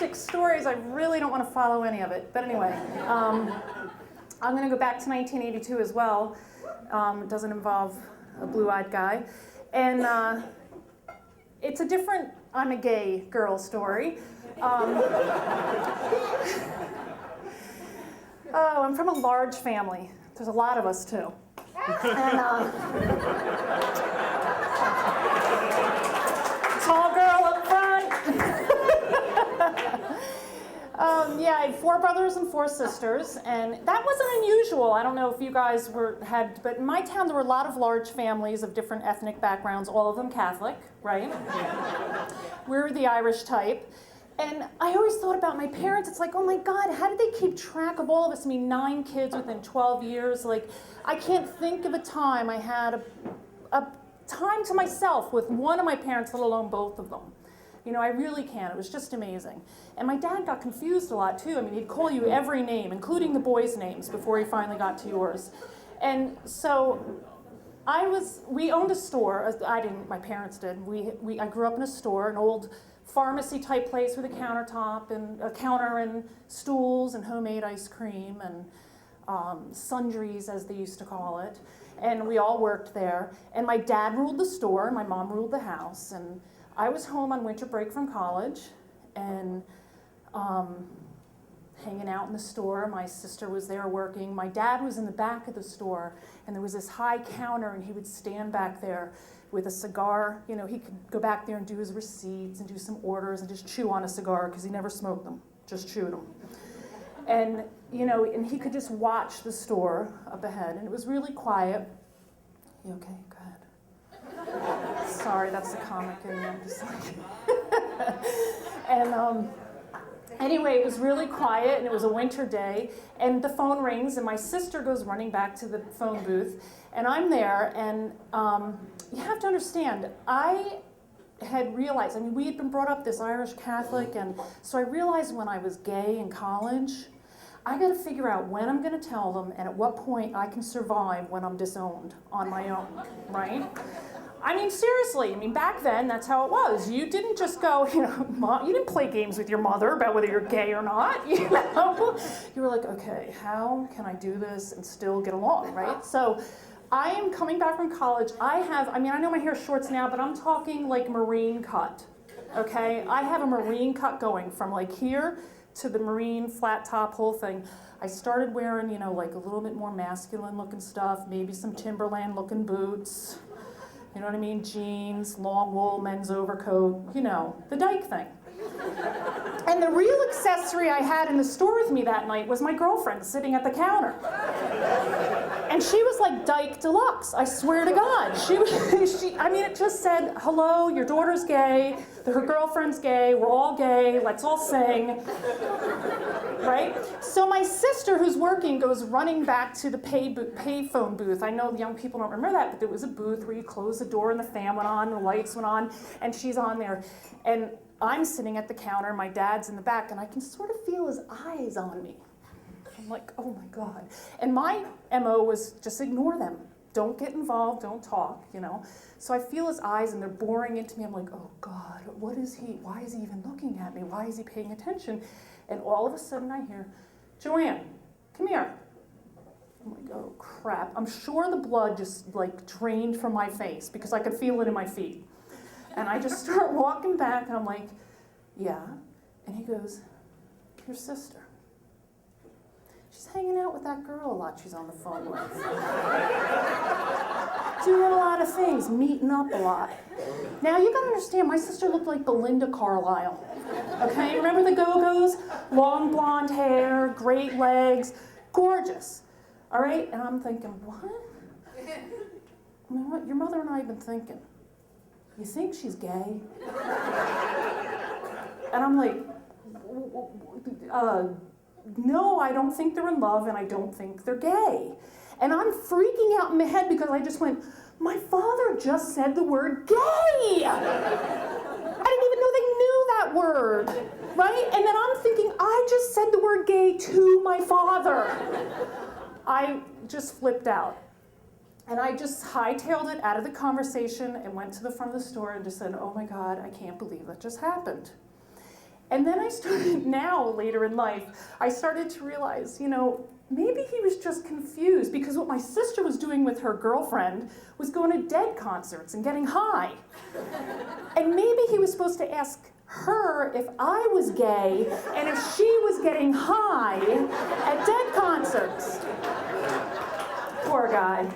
6 stories, I really don't want to follow any of it. But anyway, I'm going to go back to 1982 as well. It doesn't involve a blue-eyed guy. And it's a different I'm a gay girl story. Oh, I'm from a large family. There's a lot of us, too. And, tall girl up front. Yeah, I had 4 brothers and 4 sisters, and that wasn't unusual. I don't know if you guys but in my town there were a lot of large families of different ethnic backgrounds, all of them Catholic, right? We were the Irish type. And I always thought about my parents, it's like, oh my God, how did they keep track of all of us? I mean, 9 kids within 12 years. Like, I can't think of a time I had a time to myself with one of my parents, let alone both of them. You know, I really can't. It was just amazing. And my dad got confused a lot too. I mean, he'd call you every name, including the boys' names, before he finally got to yours. And so we owned a store. I didn't, my parents did. I grew up in a store, an old pharmacy type place with a countertop and a counter and stools and homemade ice cream and sundries, as they used to call it. And we all worked there. And my dad ruled the store, and my mom ruled the house. And I was home on winter break from college and hanging out in the store. My sister was there working. My dad was in the back of the store, and there was this high counter, and he would stand back there with a cigar. You know, he could go back there and do his receipts and do some orders and just chew on a cigar because he never smoked them, just chewed them. And, you know, and he could just watch the store up ahead, and it was really quiet. You okay? Go ahead. Sorry, that's the comic in me. I'm just like... And anyway, it was really quiet, and it was a winter day, and the phone rings, and my sister goes running back to the phone booth, and I'm there, and you have to understand, I had realized, I mean, we had been brought up this Irish Catholic, and so I realized when I was gay in college, I got to figure out when I'm going to tell them and at what point I can survive when I'm disowned on my own, right? I mean, seriously, I mean, back then, that's how it was. You didn't just go, you know, you didn't play games with your mother about whether you're gay or not, you know? You were like, okay, how can I do this and still get along, right? So I am coming back from college. I know my hair's shorts now, but I'm talking like marine cut, okay? I have a marine cut going from like here to the marine flat top whole thing. I started wearing, you know, like a little bit more masculine looking stuff, maybe some Timberland looking boots. You know what I mean? Jeans, long wool, men's overcoat, you know, the dyke thing. And the real accessory I had in the store with me that night was my girlfriend sitting at the counter. And she was like dyke deluxe, I swear to God. I mean, it just said, hello, your daughter's gay, her girlfriend's gay, we're all gay, let's all sing. Right? So my sister, who's working, goes running back to the payphone booth. I know young people don't remember that, but there was a booth where you close the door and the fan went on, the lights went on, and she's on there. And I'm sitting at the counter, my dad's in the back, and I can sort of feel his eyes on me. I'm like, oh my God. And my MO was just ignore them. Don't get involved, don't talk, you know. So I feel his eyes and they're boring into me. I'm like, oh God, what is he? Why is he even looking at me? Why is he paying attention? And all of a sudden I hear, Joanne, come here. I'm like, oh crap. I'm sure the blood just like drained from my face because I could feel it in my feet. And I just start walking back and I'm like, yeah. And he goes, your sister. She's hanging out with that girl a lot she's on the phone with. Doing a lot of things, meeting up a lot. Now you gotta understand, my sister looked like Belinda Carlisle. Okay, remember the Go-Go's? Long blonde hair, great legs, gorgeous. All right, and I'm thinking, what? I mean, what your mother and I have been thinking. You think she's gay? And I'm like, no, I don't think they're in love and I don't think they're gay. And I'm freaking out in my head because I just went, my father just said the word gay! I didn't even know they knew that word, right? And then I'm thinking, I just said the word gay to my father. I just flipped out. And I just hightailed it out of the conversation and went to the front of the store and just said, oh my God, I can't believe that just happened. And then I started, now, later in life, I started to realize, maybe he was just confused because what my sister was doing with her girlfriend was going to Dead concerts and getting high. And maybe he was supposed to ask her if I was gay and if she was getting high at Dead concerts. Poor guy.